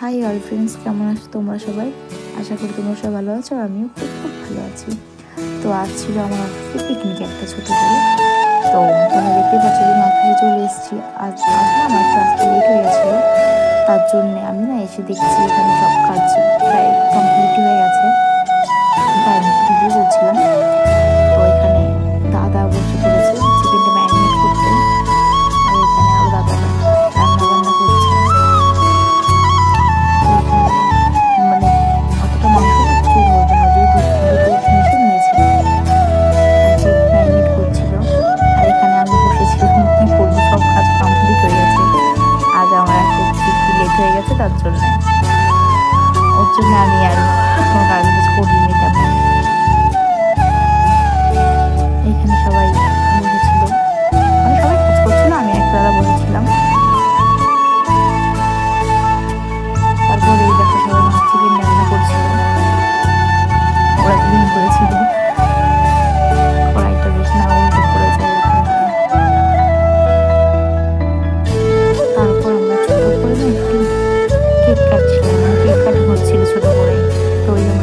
High all friends, কেমন আছো তোমরা সবাই? আশা করি তোমরা সবাই ভালো আছো আর আমিও খুব খুব ভালো আছি। তো আজ ছিল আমার অফিসে পিকনিক একটা ছোটো করে। তো তোমরা দেখতে পাচ্ছ যে আমি অফিসে চলে এসেছি। আজ না আমার একটু আসতে লেট হয়ে গেছিলো, তার জন্যে আমি না এসে দেখছি এখানে সব কাজ প্রায় কমপ্লিট হয়ে গেছে। তাই আমি ভিডিও করছিলাম। তো এখানে দাদা বসে পড়েছে চিকেনটা ম্যারিনেট করতে, আর এখানে আরও দাদা রান্না বান্না করছে। মানে অতটা মাংস না চুর হবে না, যেহেতু দুটো জিনিসও নিয়েছিল আর কি ম্যারিনেট করছিল। আর এখানে আমি বসেছিলাম, কী করবো, সব কাজ কমপ্লিট হয়ে গেছে। আজ আমার একটু লেট হয়ে গেছে, তার জন্য আমি আর কোনো কাজ করিনি তেমন। এইখানে সবাই বসেছিল, মানে সবাই কাজ করছিল, আমি একটা দাদা বসেছিলাম। তারপরে এই দেখো সবাই চিকেন রান্না করছিল, ওরা ক্লিন করেছিল। কড়াইটা বেশ না উল্টো পড়ে যায়। তারপর আমরা ছোটো করে না একটু কেক কাটছিলাম, কেক কাটিং হচ্ছিল ছোটো করে। তো ওই জন্য